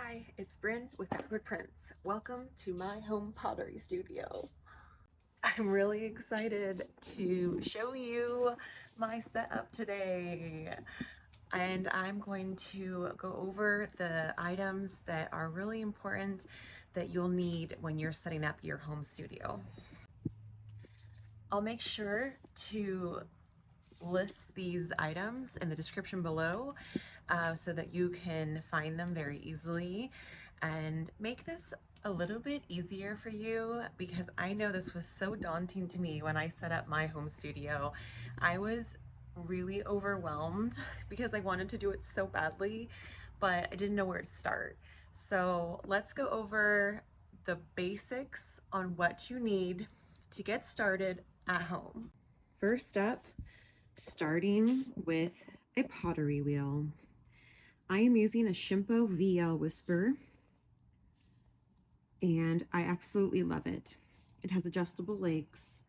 Hi, it's Bryn with APRON. Welcome to my home pottery studio. I'm really excited to show you my setup today. And I'm going to go over the items that are really important that you'll need when you're setting up your home studio. I'll make sure to list these items in the description below so that you can find them very easily and make this a little bit easier for you, because I know this was so daunting to me when I set up my home studio. I was really overwhelmed because I wanted to do it so badly, but I didn't know where to start. So let's go over the basics on what you need to get started at home. First up, starting with a pottery wheel. I am using a Shimpo VL Whisper, and I absolutely love it. It has adjustable legs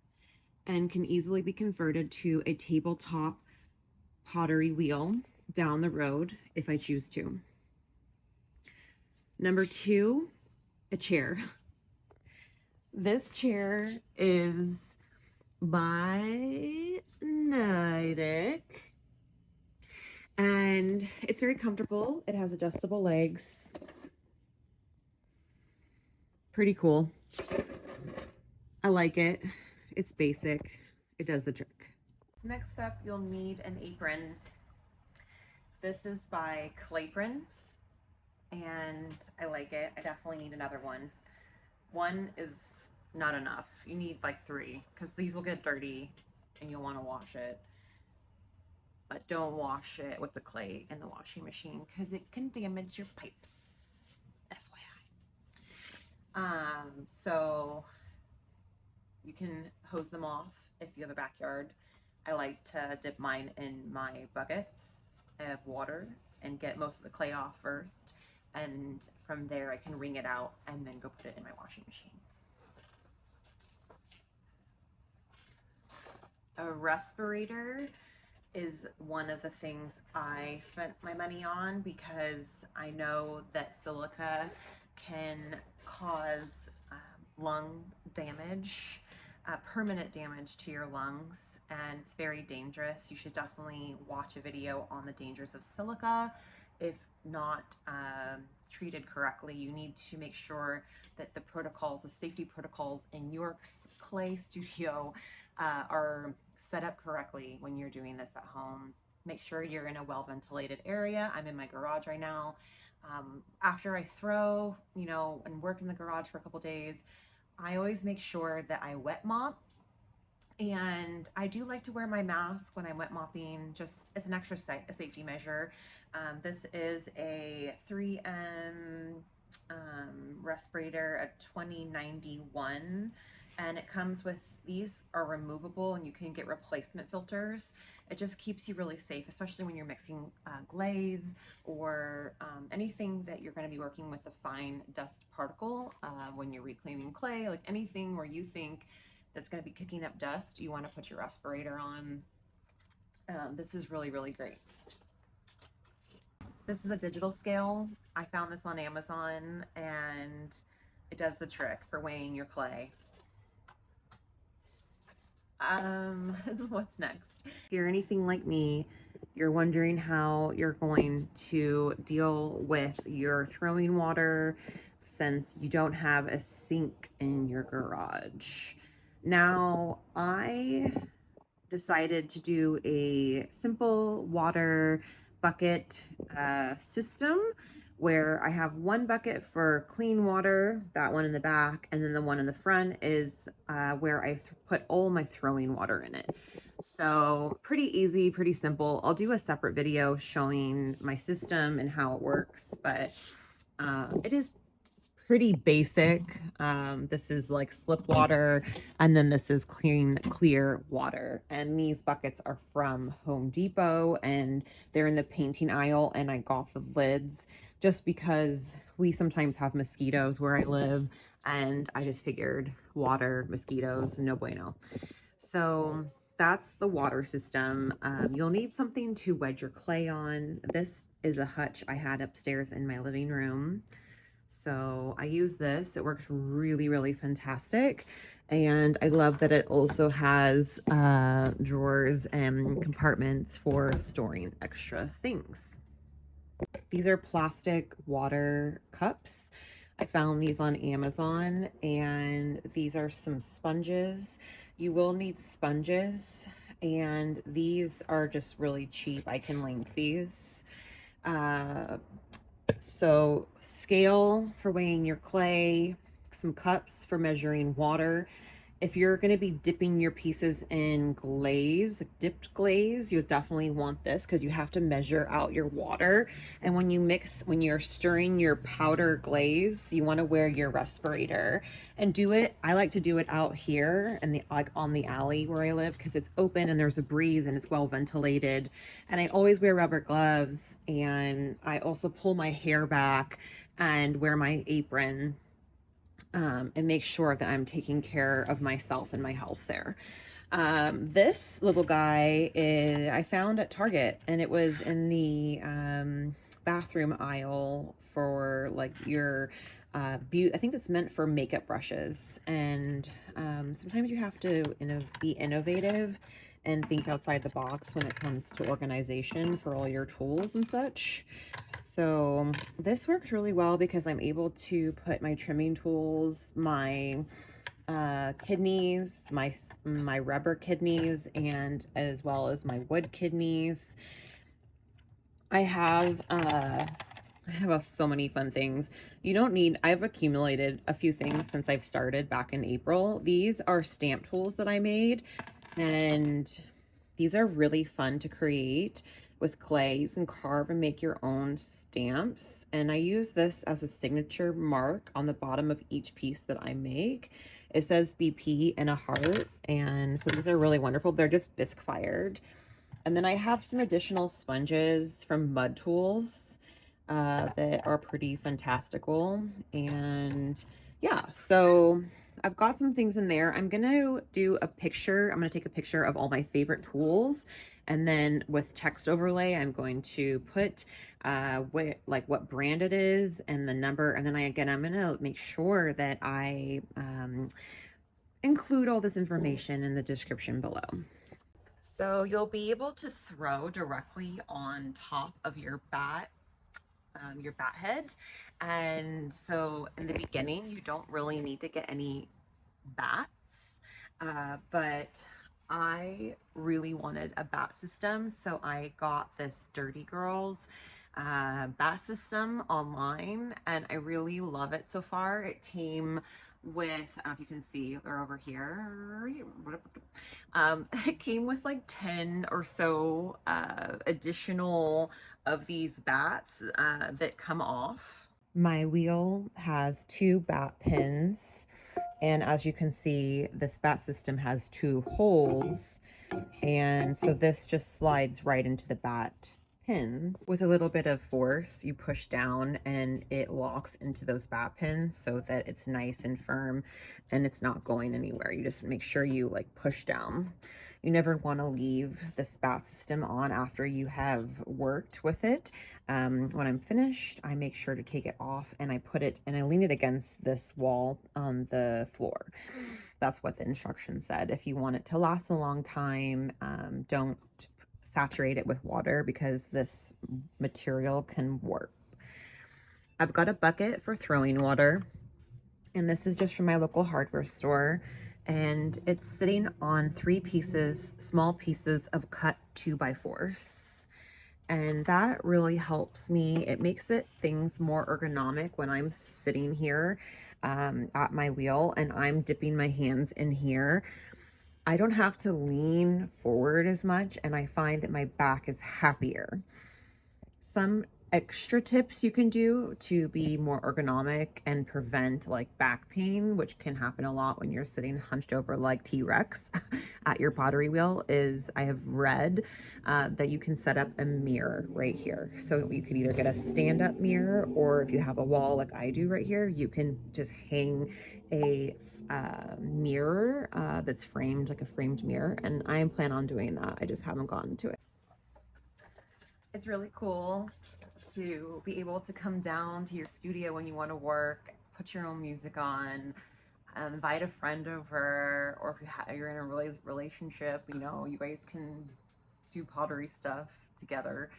and can easily be converted to a tabletop pottery wheel down the road if I choose to. Number two, a chair. This chair is by Nidec, and it's very comfortable. It has adjustable legs. Pretty cool. I like it. It's basic. It does the trick. Next up, you'll need an apron. This is by Claypron, and I like it. I definitely need another one. One is not enough. You need like three, because these will get dirty and you'll want to wash it. But don't wash it with the clay in the washing machine because it can damage your pipes. FYI. So you can hose them off if you have a backyard. I like to dip mine in my buckets of water and get most of the clay off first. And from there I can wring it out and then go put it in my washing machine. A respirator is one of the things I spent my money on because I know that silica can cause lung damage, permanent damage to your lungs, and it's very dangerous. You should definitely watch a video on the dangers of silica. If not treated correctly, you need to make sure that the protocols, the safety protocols in your clay studio are set up correctly when you're doing this at home. Make sure you're in a well-ventilated area. I'm in my garage right now. After I throw, and work in the garage for a couple days, I always make sure that I wet mop. And I do like to wear my mask when I'm wet mopping, just as an extra safety measure. This is a 3M respirator, a 2091, and it comes with, these are removable and you can get replacement filters. It just keeps you really safe, especially when you're mixing glaze or anything that you're going to be working with a fine dust particle when you're reclaiming clay, like anything where you think that's going to be kicking up dust, you want to put your respirator on. This is really, really great. This is a digital scale. I found this on Amazon and it does the trick for weighing your clay. What's next? If you're anything like me, you're wondering how you're going to deal with your throwing water since you don't have a sink in your garage. Now, I decided to do a simple water bucket system where I have one bucket for clean water, that one in the back, and then the one in the front is where I put all my throwing water in it. So pretty easy, pretty simple. I'll do a separate video showing my system and how it works, but it is pretty basic. This is like slip water, and then this is clear water. And these buckets are from Home Depot, and they're in the painting aisle, and I got the lids just because we sometimes have mosquitoes where I live, and I just figured water, mosquitoes, no bueno. So that's the water system. You'll need something to wedge your clay on. This is a hutch I had upstairs in my living room. So I use this. It works really, really fantastic. And I love that it also has drawers and compartments for storing extra things. These are plastic water cups. I found these on Amazon, and these are some sponges. You will need sponges, and these are just really cheap. I can link these. So scale for weighing your clay, some cups for measuring water. If you're going to be dipping your pieces in glaze, dipped glaze, you'll definitely want this because you have to measure out your water. And when you're stirring your powder glaze, you want to wear your respirator and do it. I like to do it out here and like on the alley where I live because it's open and there's a breeze and it's well ventilated. And I always wear rubber gloves, and I also pull my hair back and wear my apron. And make sure that I'm taking care of myself and my health there. This little guy I found at Target, and it was in the bathroom aisle for like your beauty. I think it's meant for makeup brushes. And sometimes you have to be innovative and think outside the box when it comes to organization for all your tools and such. So this works really well because I'm able to put my trimming tools, my kidneys, my rubber kidneys, and as well as my wood kidneys. I have so many fun things. I've accumulated a few things since I've started back in April. These are stamp tools that I made, and these are really fun to create with clay. You can carve and make your own stamps, and I use this as a signature mark on the bottom of each piece that I make. It says BP and a heart, and so these are really wonderful. They're just bisque fired. And then I have some additional sponges from Mud Tools that are pretty fantastical. And yeah, so I've got some things in there. I'm gonna take a picture of all my favorite tools, and then with text overlay I'm going to put what brand it is and the number, and then I'm gonna make sure that I include all this information in the description below. So you'll be able to throw directly on top of your bat head. And so in the beginning, you don't really need to get any bats, but I really wanted a bat system. So I got this Dirty Girls bat system online, and I really love it so far. It came with, I don't know if you can see, they're over here. It came with like 10 or so additional of these bats that come off. My wheel has 2 bat pins, and as you can see, this bat system has 2 holes, and so this just slides right into the bat pins. With a little bit of force, you push down and it locks into those bat pins so that it's nice and firm and it's not going anywhere. You just make sure you like push down. You never want to leave this bat system on after you have worked with it. When I'm finished, I make sure to take it off, and I lean it against this wall on the floor. That's what the instructions said. If you want it to last a long time, don't saturate it with water because this material can warp. I've got a bucket for throwing water, and this is just from my local hardware store, and it's sitting on 3 small pieces of cut 2x4s, and that really helps me. It makes things more ergonomic when I'm sitting here at my wheel and I'm dipping my hands in here. I don't have to lean forward as much, and I find that my back is happier. Some extra tips you can do to be more ergonomic and prevent like back pain, which can happen a lot when you're sitting hunched over like T-Rex at your pottery wheel, is I have read that you can set up a mirror right here. So you can either get a stand-up mirror, or if you have a wall like I do right here, you can just hang a mirror that's framed, like a framed mirror, and I plan on doing that. I just haven't gotten to it. It's really cool to be able to come down to your studio when you want to work, put your own music on, invite a friend over, or if you're in a relationship, you know, you guys can do pottery stuff together.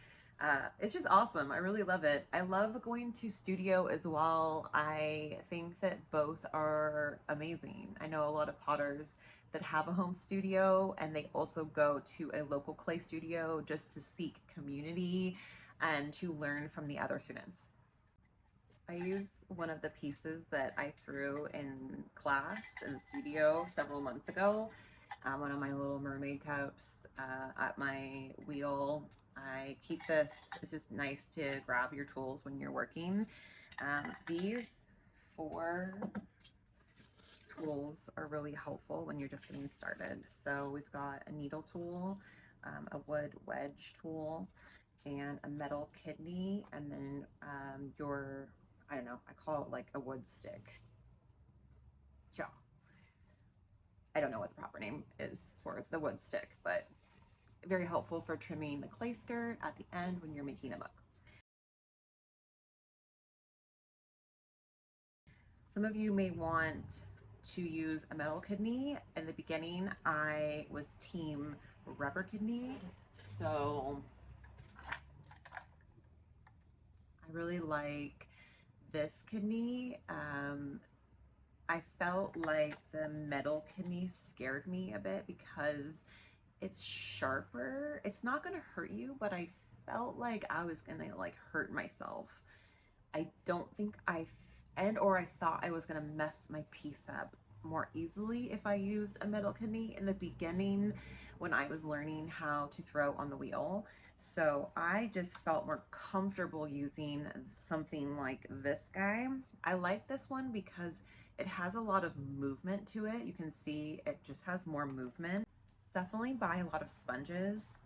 It's just awesome. I really love it. I love going to studio as well. I think that both are amazing. I know a lot of potters that have a home studio and they also go to a local clay studio just to seek community and to learn from the other students. I use one of the pieces that I threw in class in the studio several months ago. One of my little mermaid cups at my wheel. I keep this. It's just nice to grab your tools when you're working. These 4 tools are really helpful when you're just getting started. So we've got a needle tool, a wood wedge tool, and a metal kidney, and then I don't know, I call it like a wood stick. Yeah. I don't know what the proper name is for the wood stick, but very helpful for trimming the clay skirt at the end when you're making a mug. Some of you may want to use a metal kidney. In the beginning, I was team rubber kidney, so I really like this kidney. I felt like the metal kidney scared me a bit because it's sharper. It's not gonna hurt you, but I felt like I was gonna like hurt myself. I don't think or I thought I was gonna mess my piece up more easily if I used a metal kidney in the beginning when I was learning how to throw on the wheel. So I just felt more comfortable using something like this guy. I like this one because it has a lot of movement to it. You can see it just has more movement. Definitely buy a lot of sponges.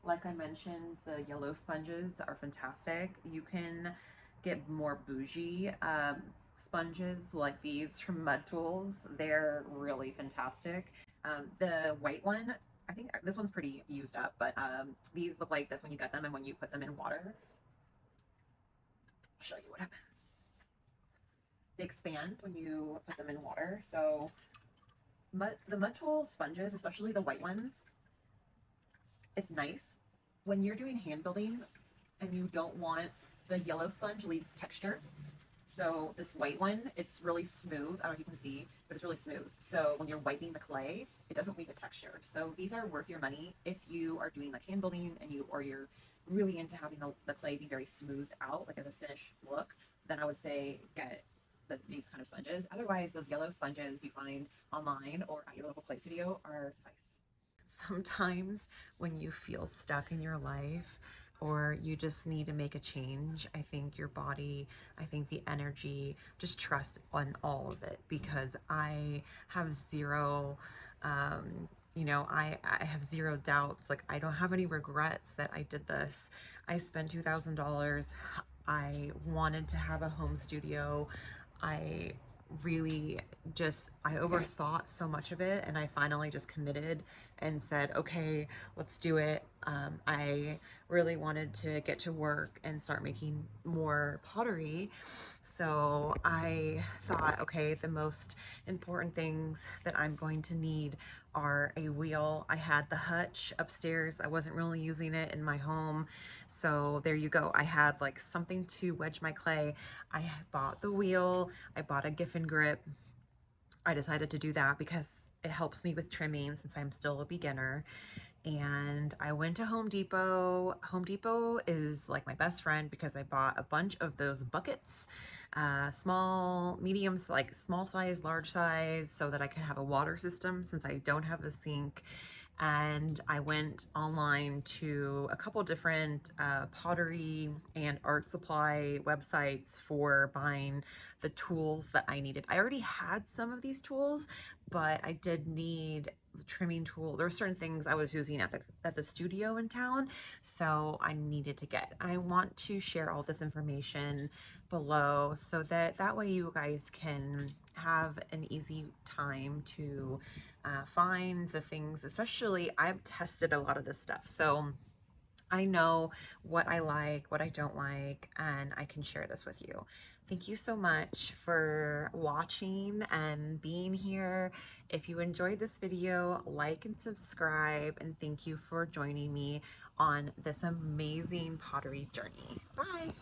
Like I mentioned, the yellow sponges are fantastic. You can get more bougie sponges like these from Mud Tools. They're really fantastic. The white one, I think this one's pretty used up, but these look like this when you get them and when you put them in water. I'll show you what happens. They expand when you put them in water. So the Mud Tool sponges, especially the white one, it's nice when you're doing hand building and you don't want the yellow sponge leaves texture. So this white one, it's really smooth. I don't know if you can see, but it's really smooth. So when you're wiping the clay, it doesn't leave a texture. So these are worth your money if you are doing like hand building and you're really into having the clay be very smoothed out, like as a finished look. Then I would say get these kind of sponges. Otherwise, those yellow sponges you find online or at your local clay studio are suffice. Sometimes when you feel stuck in your life or you just need to make a change, I think your body, I think the energy, just trust on all of it, because I have zero, I have zero doubts. Like, I don't have any regrets that I did this. I spent $2,000. I wanted to have a home studio. I really I overthought so much of it, and I finally just committed and said, okay, let's do it. I really wanted to get to work and start making more pottery. So I thought, okay, the most important things that I'm going to need are a wheel. I had the hutch upstairs. I wasn't really using it in my home. So there you go. I had like something to wedge my clay. I bought the wheel. I bought a Giffen grip. I decided to do that because it helps me with trimming since I'm still a beginner. And I went to Home Depot. Home Depot is like my best friend because I bought a bunch of those buckets, small, medium, like small size, large size, so that I could have a water system since I don't have a sink. And I went online to a couple different pottery and art supply websites for buying the tools that I needed. I already had some of these tools, but I did need the trimming tool. There were certain things I was using at the studio in town, so I needed to get. I want to share all this information below so that way you guys can have an easy time to find the things. Especially, I've tested a lot of this stuff, so I know what I like, what I don't like, and I can share this with you. Thank you so much for watching and being here. If you enjoyed this video, like and subscribe, and thank you for joining me on this amazing pottery journey. Bye.